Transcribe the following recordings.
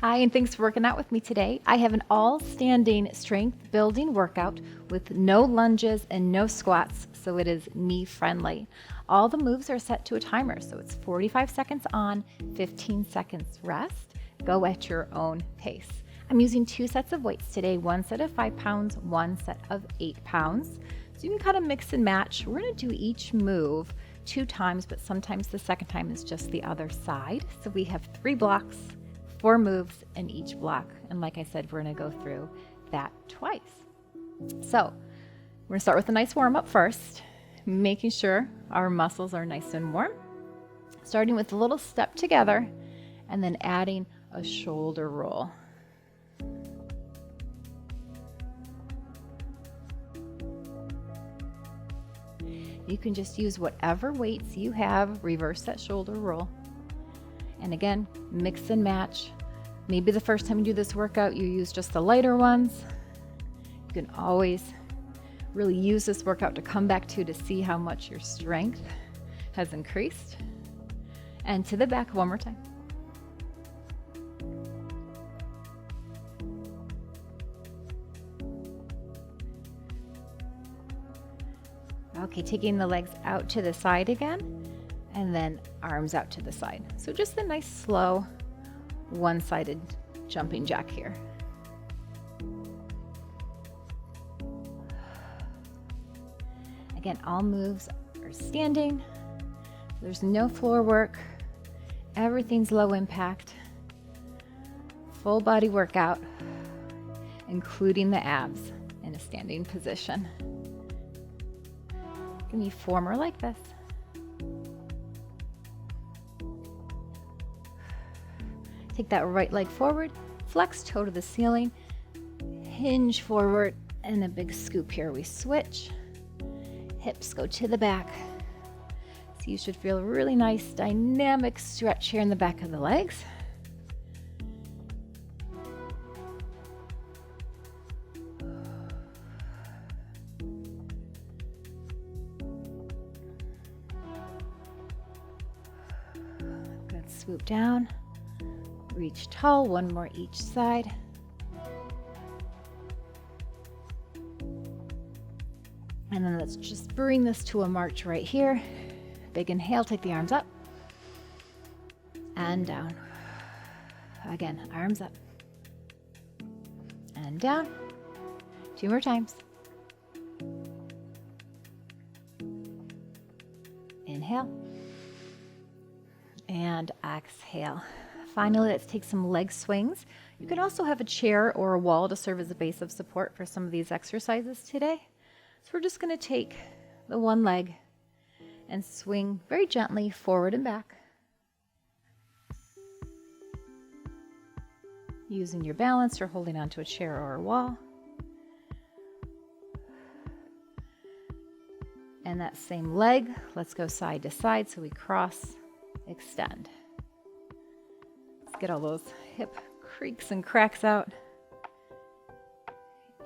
Hi, and thanks for working out with me today. I have an all-standing strength building workout with no lunges and no squats, so it is knee-friendly. All the moves are set to a timer, so it's 45 seconds on, 15 seconds rest. Go at your own pace. I'm using 2 sets of weights today, 1 set of 5 pounds, 1 set of 8 pounds. So you can kind of mix and match. We're going to do each move 2 times, but sometimes the second time is just the other side. So we have 3 blocks, 4 moves in each block. And like I said, we're going to go through that twice. So we're going to start with a nice warm up first, making sure our muscles are nice and warm. Starting with a little step together and then adding a shoulder roll. You can just use whatever weights you have, reverse that shoulder roll. And again, mix and match. Maybe the first time you do this workout, you use just the lighter ones. You can always really use this workout to come back to see how much your strength has increased. And to the back one more time. Okay, taking the legs out to the side again, and then arms out to the side. So just a nice slow one-sided jumping jack here. Again, all moves are standing. There's no floor work. Everything's low impact. Full body workout, including the abs in a standing position. Give me 4 more like this. Take that right leg forward, flex toe to the ceiling, hinge forward, and a big scoop here. We switch. Hips go to the back. So you should feel a really nice dynamic stretch here in the back of the legs. Good, swoop down. Reach tall, 1 more each side. And then let's just bring this to a march right here. Big inhale, take the arms up and down. Again, arms up and down. 2 more times. Inhale and exhale. Finally, let's take some leg swings. You could also have a chair or a wall to serve as a base of support for some of these exercises today. So we're just going to take the one leg and swing very gently forward and back. Using your balance or holding onto a chair or a wall. And that same leg, let's go side to side so we cross, extend. Get all those hip creaks and cracks out.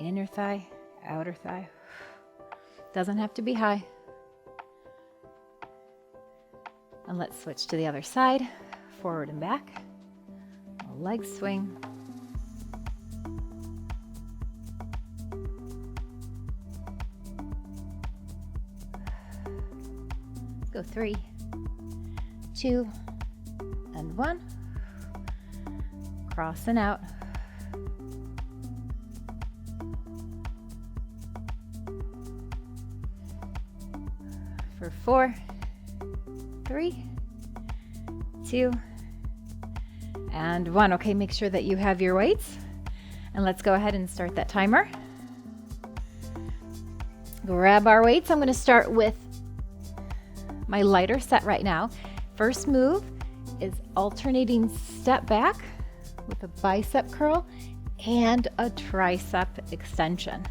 Inner thigh, outer thigh. Doesn't have to be high. And let's switch to the other side, forward and back. Leg swing. Let's go 3, 2, and 1. Crossing out. For 4, 3, 2, and 1. Okay, make sure that you have your weights. And let's go ahead and start that timer. Grab our weights. I'm going to start with my lighter set right now. First move is alternating step back with a bicep curl and a tricep extension.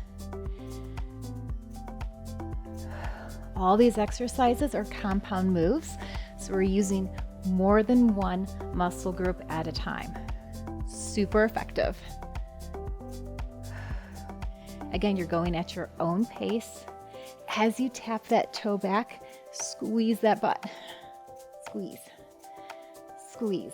All these exercises are compound moves, so we're using more than one muscle group at a time. Super effective. Again, you're going at your own pace. As you tap that toe back, squeeze that butt. Squeeze. Squeeze.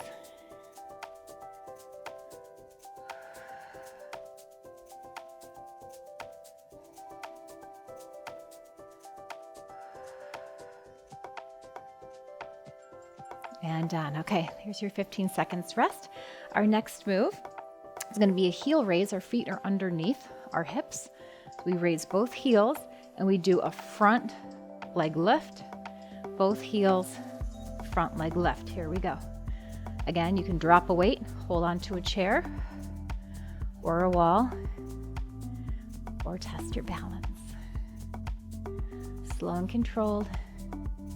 and done. Okay, here's your 15 seconds rest. Our next move is going to be a heel raise. Our feet are underneath our hips. So we raise both heels and we do a front leg lift, both heels, front leg lift. Here we go. Again, you can drop a weight, hold on to a chair or a wall, or test your balance. Slow and controlled.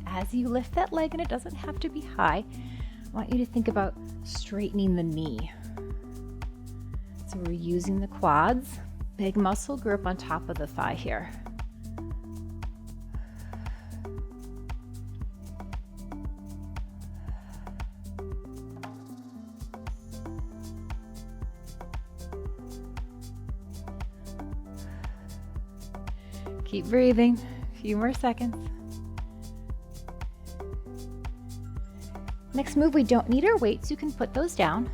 As you lift that leg, and it doesn't have to be high, I want you to think about straightening the knee. So we're using the quads, big muscle grip on top of the thigh here. Keep breathing, a few more seconds. Next move, we don't need our weights. You can put those down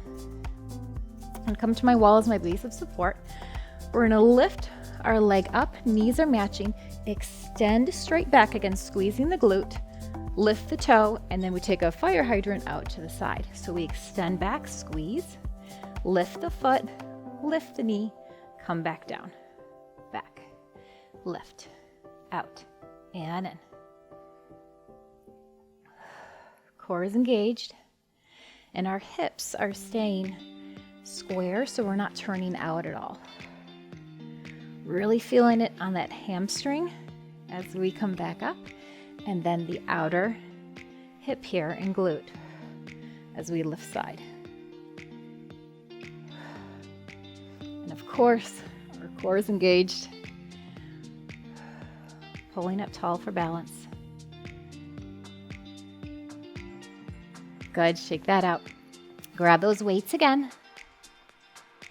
and come to my wall as my base of support. We're gonna lift our leg up, knees are matching, extend straight back again, squeezing the glute, lift the toe, and then we take a fire hydrant out to the side. So we extend back, squeeze, lift the foot, lift the knee, come back down, back, lift, out, and in. Core is engaged, and our hips are staying square, so we're not turning out at all. Really feeling it on that hamstring as we come back up, and then the outer hip here and glute as we lift side. And of course, our core is engaged. Pulling up tall for balance. Good, shake that out. Grab those weights again.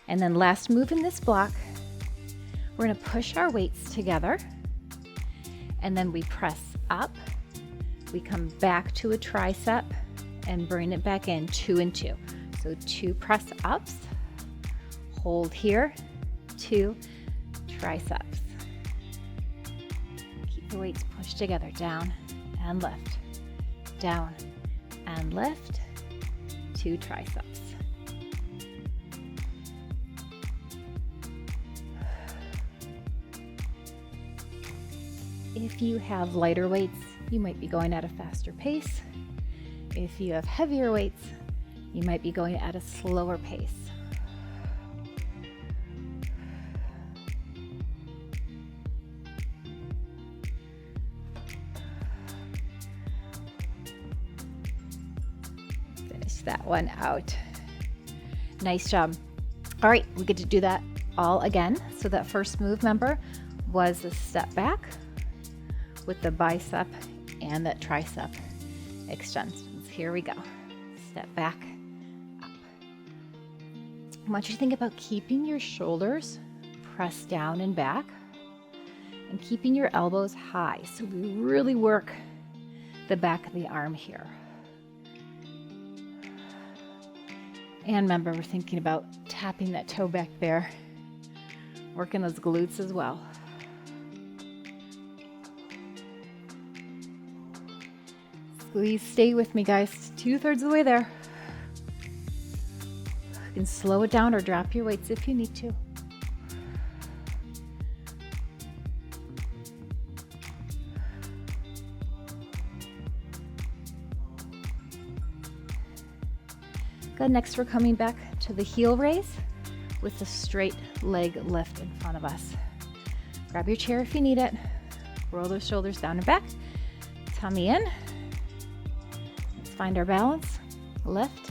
And then last move in this block, we're gonna push our weights together. And then we press up. We come back to a tricep and bring it back in, 2 and 2. So 2 press ups, hold here, 2 triceps. Keep the weights pushed together, down and lift, down and lift, 2 triceps. If you have lighter weights, you might be going at a faster pace. If you have heavier weights, you might be going at a slower pace. Finish that one out. Nice job. All right, we get to do that all again. So that first move, remember, was a step back with the bicep and that tricep extensions. Here we go. Step back, up. I want you to think about keeping your shoulders pressed down and back and keeping your elbows high. So we really work the back of the arm here. And remember, we're thinking about tapping that toe back there, working those glutes as well. Please stay with me, guys. 2/3 of the way there. You can slow it down or drop your weights if you need to. Good. Next, we're coming back to the heel raise with the straight leg lift in front of us. Grab your chair if you need it. Roll those shoulders down and back. Tummy in. Find our balance, lift,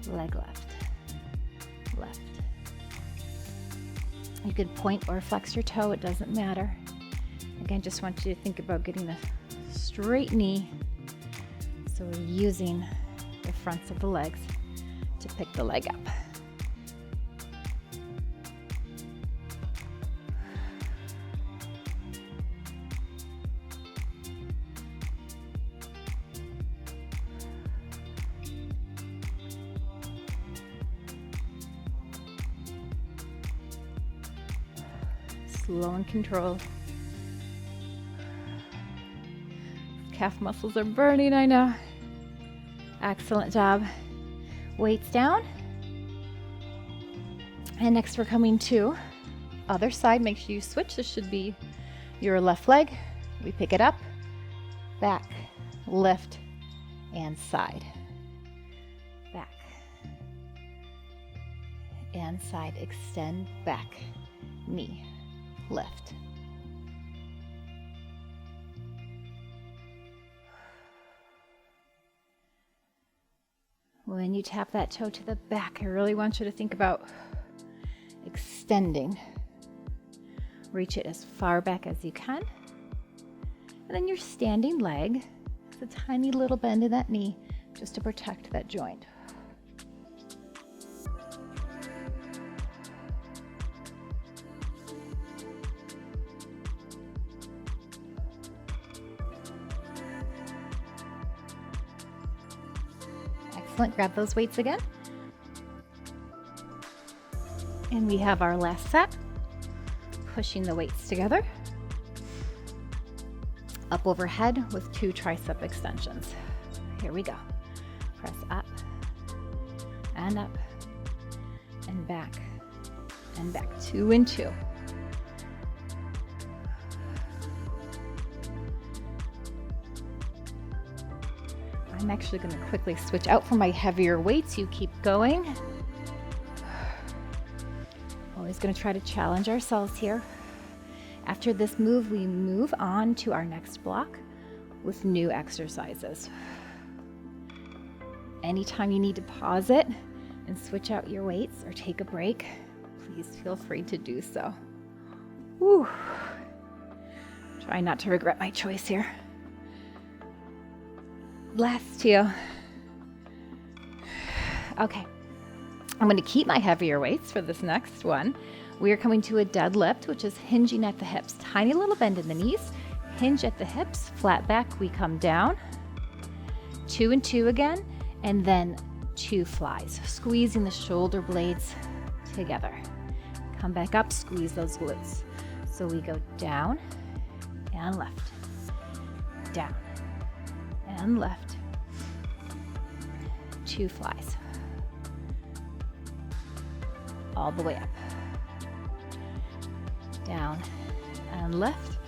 leg lift, lift. You could point or flex your toe, it doesn't matter. Again, just want you to think about getting a straight knee. So we're using the fronts of the legs to pick the leg up. Slow and controlled. Calf muscles are burning, I know. Excellent job. Weights down. And next we're coming to other side. Make sure you switch. This should be your left leg. We pick it up, back, lift, and side. Back and side. Extend back, knee, lift. When you tap that toe to the back, I really want you to think about extending. Reach it as far back as you can. And then your standing leg, it's a tiny little bend in that knee just to protect that joint. Excellent. Grab those weights again. And we have our last set. Pushing the weights together. Up overhead with 2 tricep extensions. Here we go. Press up and up and back and back. 2 and 2. I'm actually going to quickly switch out for my heavier weights. You keep going. Always going to try to challenge ourselves here. After this move, we move on to our next block with new exercises. Anytime you need to pause it and switch out your weights or take a break, please feel free to do so. Whew. Try not to regret my choice here. Last 2. Okay, I'm going to keep my heavier weights for this next one. We are coming to a deadlift, which is hinging at the hips. Tiny little bend in the knees, hinge at the hips, flat back, we come down. 2 and 2 again, and then 2 flies, squeezing the shoulder blades together. Come back up, squeeze those glutes. So we go down and left, down and left. 2 flies. All the way up. Down and lift.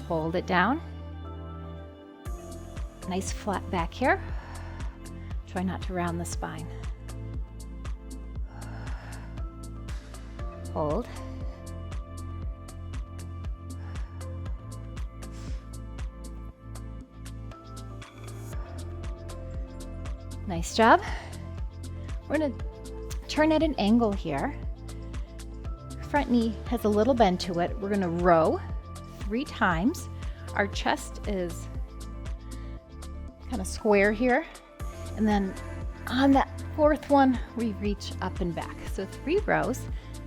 Hold it down. Nice flat back here. Try not to round the spine. Hold. Nice job. We're going to turn at an angle here. Front knee has a little bend to it. We're going to row 3 times. Our chest is kind of square here. And then on that 4th one, we reach up and back. So 3 rows,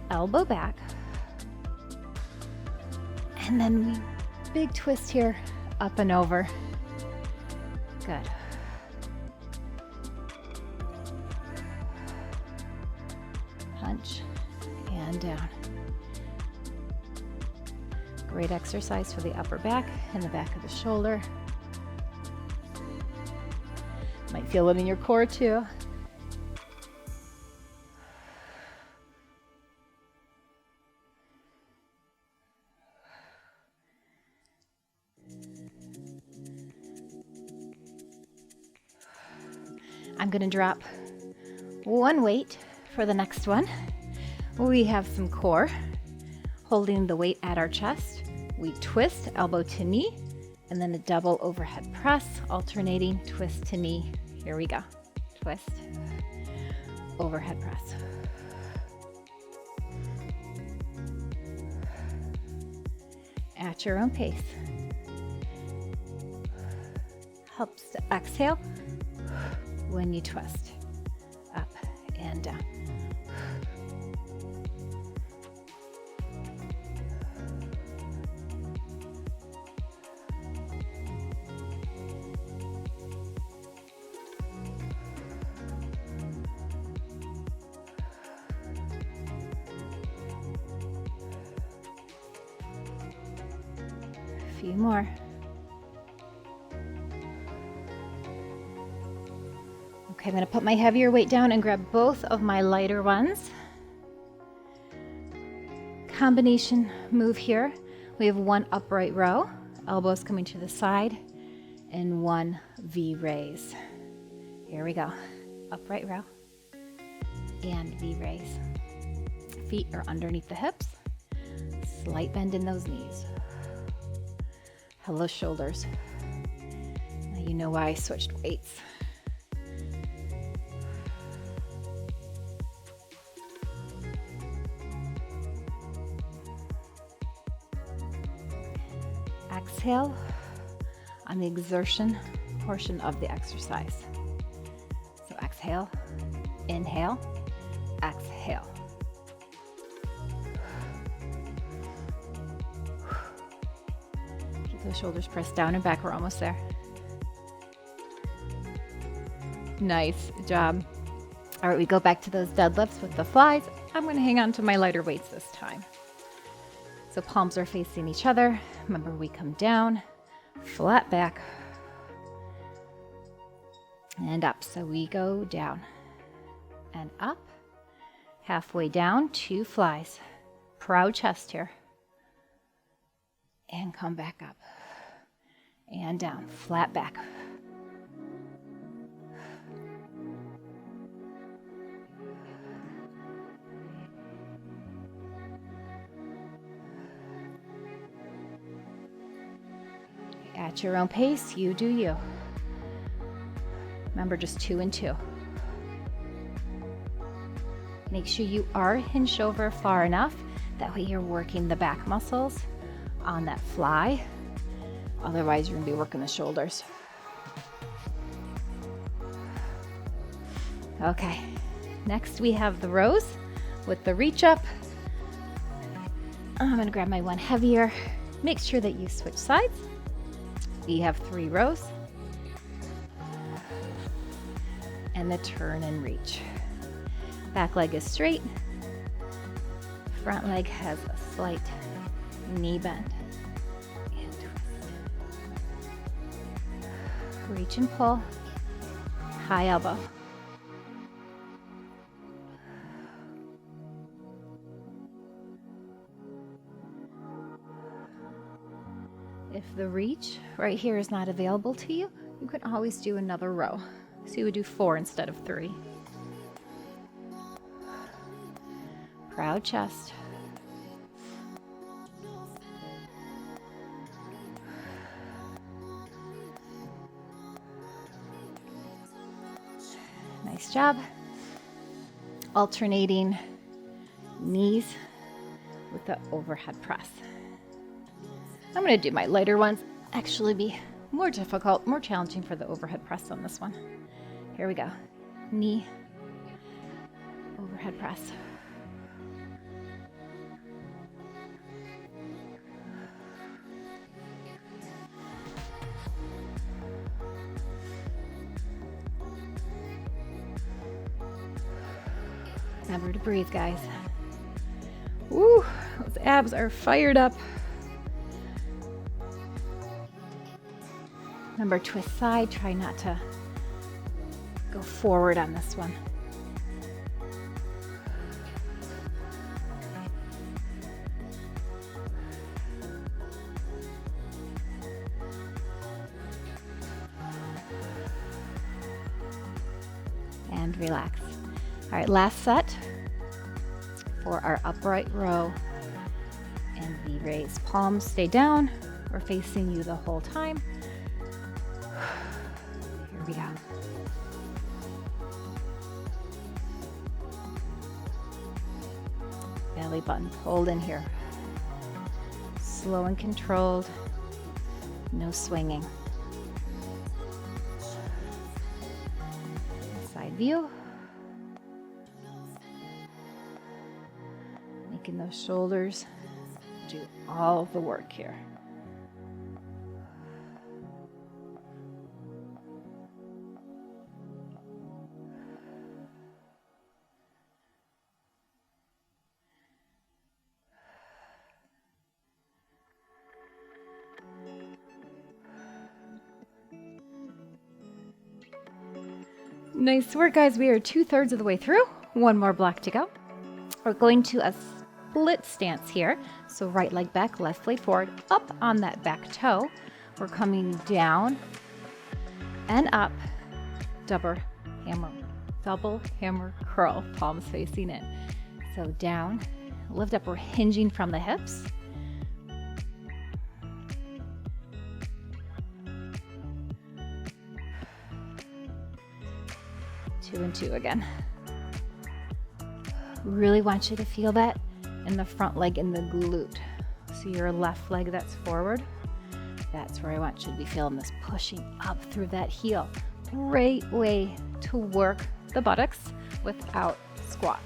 elbow back. And then we big twist here, up and over. Good. Punch and down. Great exercise for the upper back and the back of the shoulder. Might feel it in your core too. I'm going to drop 1 weight for the next one. We have some core, holding the weight at our chest. We twist elbow to knee, and then a double overhead press, alternating twist to knee. Here we go. Twist, overhead press. At your own pace. Helps to exhale when you twist, up and down. A few more. Okay, I'm going to put my heavier weight down and grab both of my lighter ones. Combination move here. We have one upright row, elbows coming to the side, and one V raise. Here we go. Upright row and V raise. Feet are underneath the hips. Slight bend in those knees. Hello, shoulders. Now you know why I switched weights. Exhale on the exertion portion of the exercise. So exhale, inhale, exhale. Keep those shoulders pressed down and back. We're almost there. Nice job. All right, we go back to those deadlifts with the flies. I'm going to hang on to my lighter weights this time. So palms are facing each other. Remember, we come down, flat back, and up. So we go down and up, halfway down, 2 flies. Proud chest here. And come back up and down, flat back. At your own pace, you do you. Remember, just 2 and 2. Make sure you are hinged over far enough. That way you're working the back muscles on that fly. Otherwise, you're going to be working the shoulders. Okay, next we have the rows with the reach up. I'm going to grab my one heavier. Make sure that you switch sides. We have 3 rows. And the turn and reach. Back leg is straight. Front leg has a slight knee bend. And twist. Reach and pull. High elbow. If the reach right here is not available to you, you can always do another row. So you would do 4 instead of 3. Proud chest. Nice job. Alternating knees with the overhead press. I'm going to do my lighter ones. Actually be more difficult, more challenging for the overhead press on this one. Here we go. Knee, overhead press. Remember to breathe, guys. Woo, those abs are fired up. Remember, twist side, try not to go forward on this one. And relax. All right, last set for our upright row and V raise. Palms stay down. We're facing you the whole time. Here we go. Belly button pulled in here. Slow and controlled. No swinging. Side view. Making those shoulders do all the work here. Nice work, guys. We are 2/3 of the way through. One more block to go. We're going to a split stance here. So right leg back, left leg forward, up on that back toe. We're coming down and up, double hammer curl, palms facing in. So down, lift up, we're hinging from the hips. Two and two again. Really want you to feel that in the front leg and the glute. So your left leg that's forward, that's where I want you to be feeling this pushing up through that heel. Great way to work the buttocks without squats.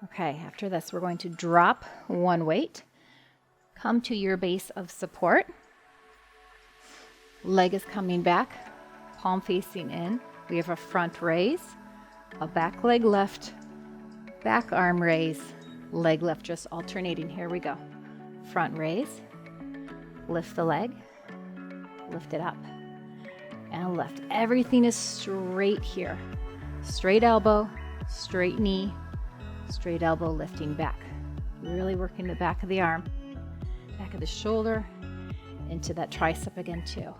Okay, after this, we're going to drop one weight, come to your base of support. Leg is coming back, palm facing in. We have a front raise, a back leg lift, back arm raise, leg lift, just alternating. Here we go. Front raise, lift the leg, lift it up, and lift. Everything is straight here. Straight elbow, straight knee, straight elbow lifting back. Really working the back of the arm, back of the shoulder, into that tricep again too.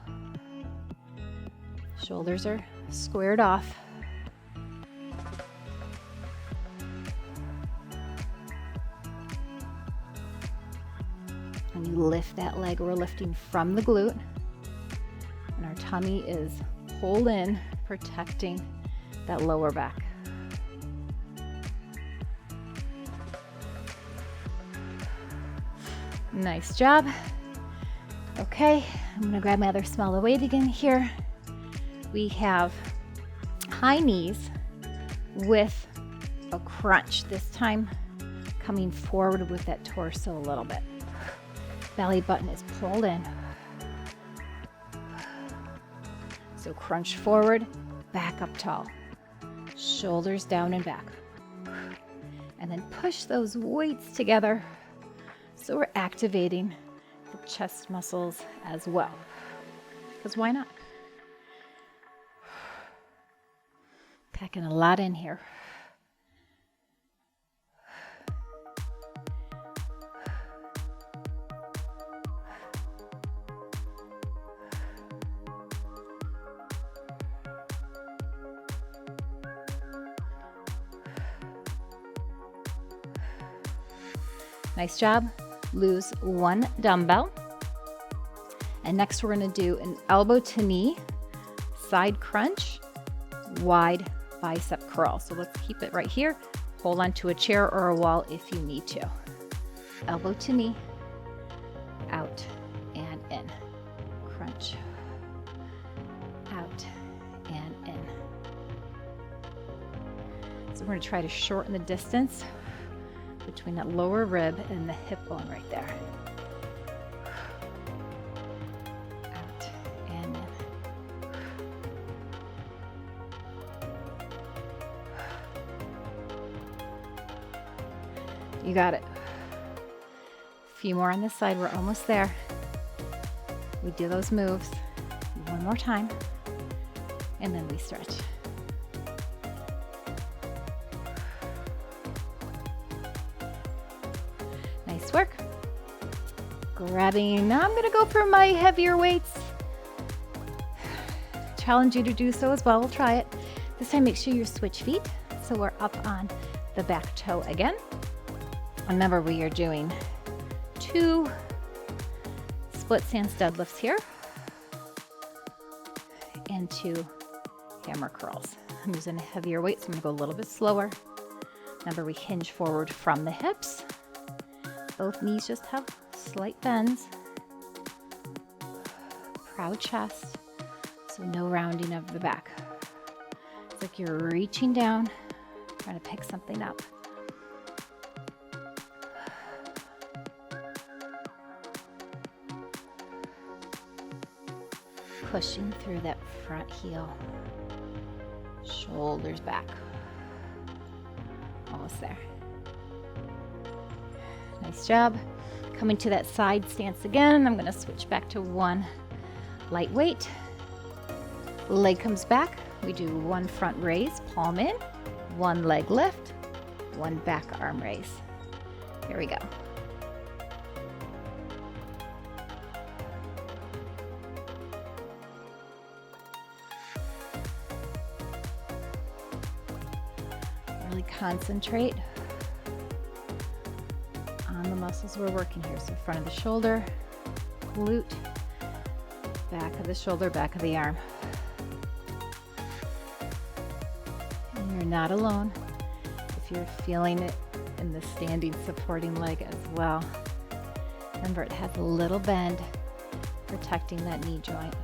Shoulders are squared off. And you lift that leg, we're lifting from the glute. And our tummy is pulled in, protecting that lower back. Nice job. Okay, I'm gonna grab my other smaller weight again here. We have high knees with a crunch, this time coming forward with that torso a little bit. Belly button is pulled in. So crunch forward, back up tall. Shoulders down and back. And then push those weights together. So we're activating the chest muscles as well. Because why not? Packing a lot in here. Nice job. Lose one dumbbell. And next we're going to do an elbow to knee, side crunch, wide bicep curl. So let's keep it right here. Hold on to a chair or a wall if you need to. Elbow to knee, out and in. Crunch, out and in. So we're going to try to shorten the distance between that lower rib and the hip bone right there. Out and in. You got it. A few more on this side. We're almost there. We do those moves one more time, and then we stretch. Nice work. Grabbing, now I'm going to go for my heavier weights. Challenge you to do so as well. We'll try it. This time make sure you switch feet. So we're up on the back toe again. Remember, we are doing 2 split stance deadlifts here and 2 hammer curls. I'm using a heavier weight, so I'm going to go a little bit slower. Remember, we hinge forward from the hips. Both knees just have slight bends. Proud chest, so no rounding of the back. It's like you're reaching down, trying to pick something up. Pushing through that front heel. Shoulders back. Almost there. Nice job. Coming to that side stance again. I'm going to switch back to one lightweight. Leg comes back. We do one front raise, palm in, one leg lift, one back arm raise. Here we go. Really concentrate on the muscles we're working here. So front of the shoulder, glute, back of the shoulder, back of the arm. And you're not alone if you're feeling it in the standing supporting leg as well. Remember, it has a little bend protecting that knee joint.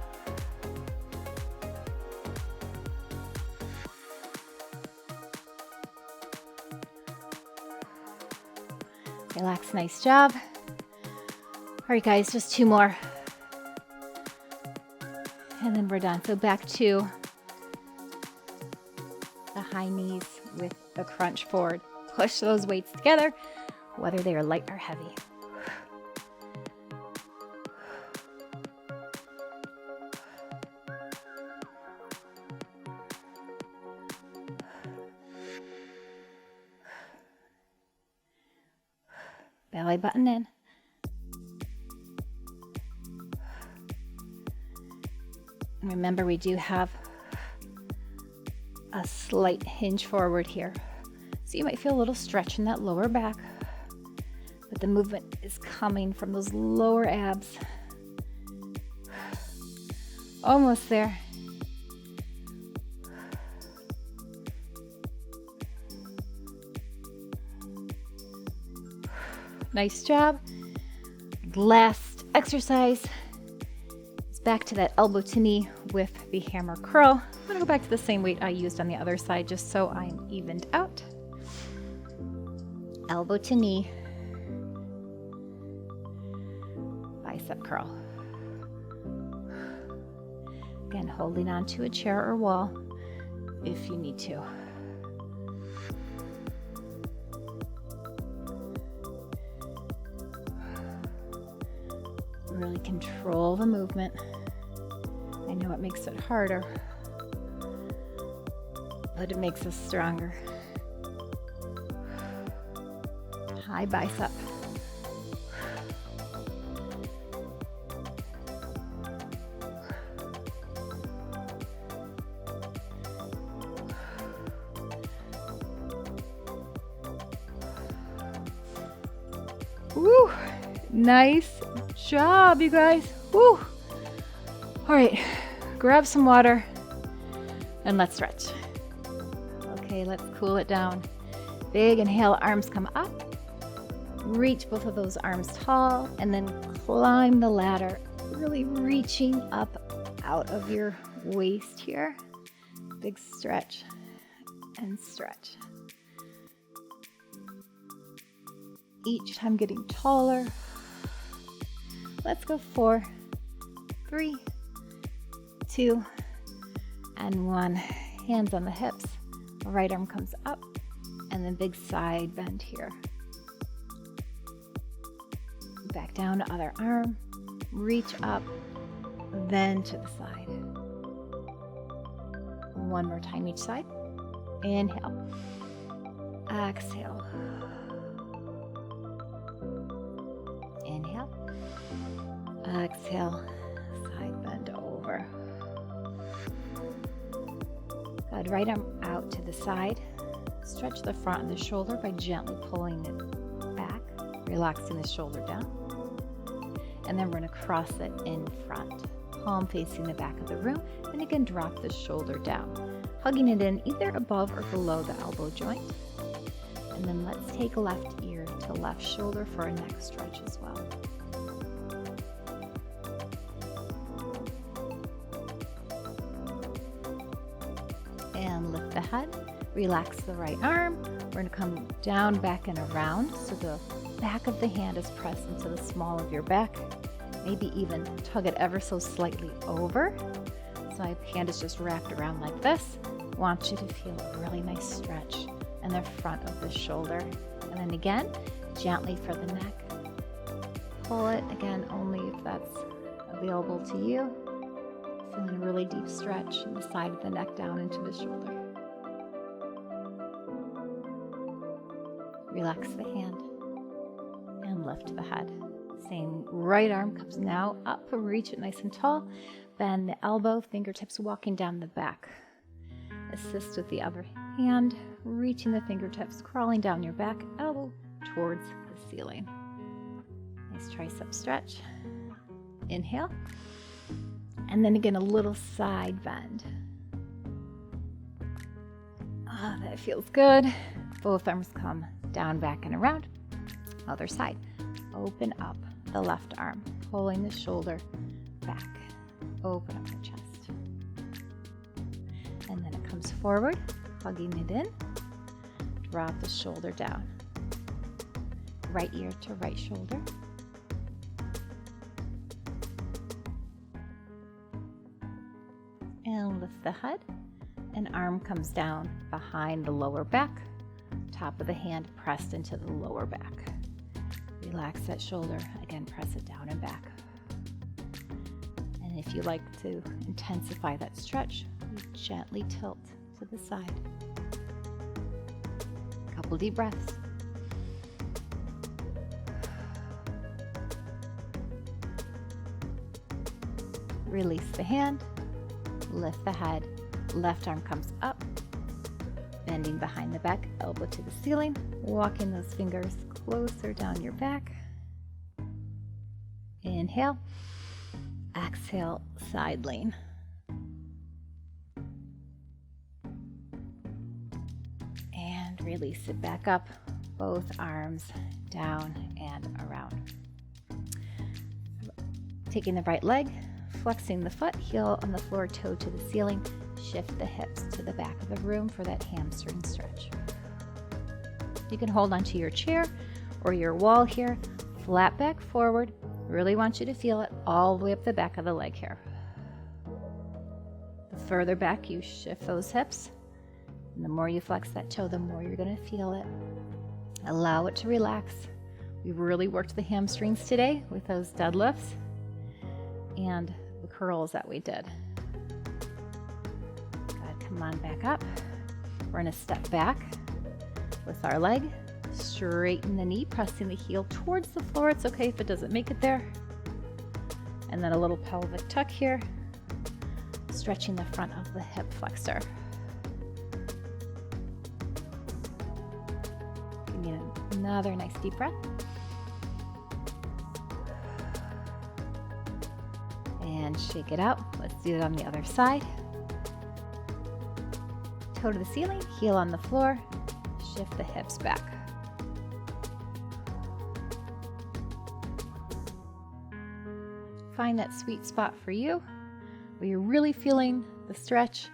Relax, nice job. All right, guys, just two more. And then we're done. So back to the high knees with the crunch forward. Push those weights together, whether they are light or heavy. Belly button in. Remember, we do have a slight hinge forward here. So you might feel a little stretch in that lower back, but the movement is coming from those lower abs. Almost there. Nice job. Last exercise is back to that elbow to knee with the hammer curl. I'm gonna go back to the same weight I used on the other side just so I'm evened out. Elbow to knee, bicep curl. Again, holding on to a chair or wall if you need to. Really control the movement. I know it makes it harder, but it makes us stronger. High bicep. Woo! Nice job, you guys. Woo! All right, grab some water and let's stretch. Okay, let's cool it down. Big inhale, arms come up. Reach both of those arms tall and then climb the ladder, really reaching up out of your waist here. Big stretch and stretch. Each time getting taller. Let's go 4, 3, 2, and 1. Hands on the hips. Right arm comes up, and then big side bend here. Back down to other arm. Reach up, then to the side. One more time each side. Inhale. Exhale. Inhale. Exhale, side bend over. Good, right arm out to the side. Stretch the front of the shoulder by gently pulling it back, relaxing the shoulder down. And then we're gonna cross it in front, palm facing the back of the room, and again, drop the shoulder down, hugging it in either above or below the elbow joint. And then let's take left ear to left shoulder for a neck stretch as well. And lift the head, relax the right arm. We're gonna come down, back, and around so the back of the hand is pressed into the small of your back. Maybe even tug it ever so slightly over. So my hand is just wrapped around like this. Want you to feel a really nice stretch in the front of the shoulder. And then again, gently for the neck. Pull it, again, only if that's available to you. Feeling a really deep stretch in the side of the neck down into the shoulder. Relax the hand and lift the head. Same right arm comes now up, reach it nice and tall. Bend the elbow, fingertips walking down the back. Assist with the other hand, reaching the fingertips, crawling down your back, elbow towards the ceiling. Nice tricep stretch. Inhale. And then again, a little side bend. Ah, that feels good. Both arms come down, back, and around. Other side. Open up the left arm, pulling the shoulder back. Open up the chest. And then it comes forward, hugging it in. Drop the shoulder down. Right ear to right shoulder. And lift the head. An arm comes down behind the lower back. Top of the hand pressed into the lower back. Relax that shoulder. Again, press it down and back. And if you like to intensify that stretch, you gently tilt to the side. A couple deep breaths. Release the hand. Lift the head. Left arm comes up. Bending behind the back, elbow to the ceiling. Walking those fingers closer down your back. Inhale. Exhale, side lean. And release it back up. Both arms down and around. Taking the right leg, flexing the foot, heel on the floor, toe to the ceiling. Shift the hips to the back of the room for that hamstring stretch. You can hold onto your chair or your wall here, flat back forward. Really want you to feel it all the way up the back of the leg here. The further back you shift those hips, and the more you flex that toe, the more you're going to feel it. Allow it to relax. We really worked the hamstrings today with those deadlifts and the curls that we did. Come on back up. We're going to step back with our leg. Straighten the knee, pressing the heel towards the floor. It's okay if it doesn't make it there. And then a little pelvic tuck here. Stretching the front of the hip flexor. Give me another nice deep breath. And shake it out. Let's do it on the other side. Toe to the ceiling, heel on the floor, shift the hips back. Find that sweet spot for you where you're really feeling the stretch.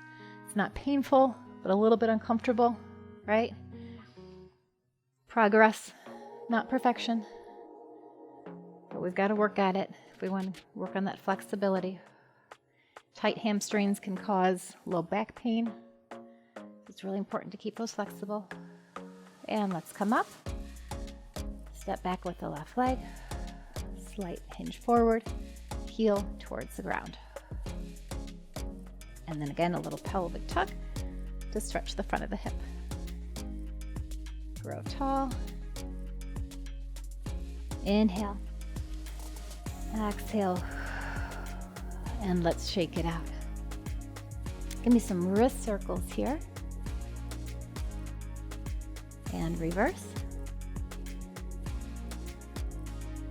It's not painful, but a little bit uncomfortable, right? Progress, not perfection, but we've got to work at it if we want to work on that flexibility. Tight hamstrings can cause low back pain. It's really important to keep those flexible. And let's come up. Step back with the left leg. Slight hinge forward. Heel towards the ground. And then again, a little pelvic tuck to stretch the front of the hip. Grow tall. Inhale. Exhale. And let's shake it out. Give me some wrist circles here. And reverse.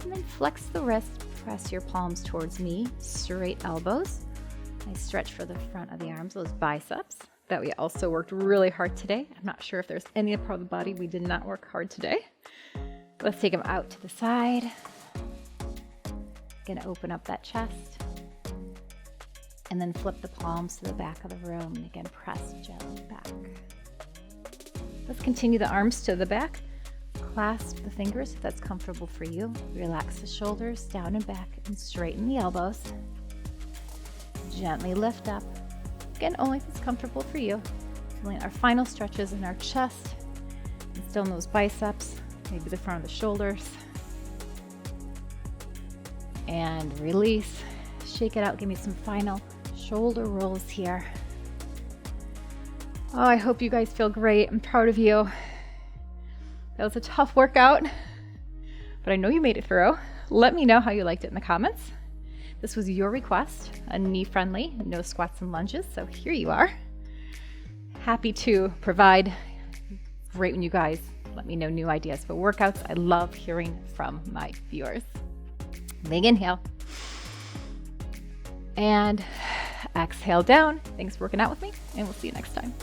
And then flex the wrist, press your palms towards me, straight elbows. Nice stretch for the front of the arms, those biceps that we also worked really hard today. I'm not sure if there's any part of the body we did not work hard today. Let's take them out to the side. Gonna open up that chest. And then flip the palms to the back of the room. And again, press gently back. Let's continue the arms to the back. Clasp the fingers if that's comfortable for you. Relax the shoulders down and back and straighten the elbows. Gently lift up. Again, only if it's comfortable for you. Feeling our final stretches in our chest and still in those biceps. maybe the front of the shoulders. And release. Shake it out. Give me some final shoulder rolls here. Oh, I hope you guys feel great. I'm proud of you. That was a tough workout, but I know you made it through. Let me know how you liked it in the comments. This was your request, a knee-friendly, no squats and lunges, so here you are. Happy to provide. Great when you guys let me know new ideas for workouts. I love hearing from my viewers. Big inhale. And exhale down. Thanks for working out with me, and we'll see you next time.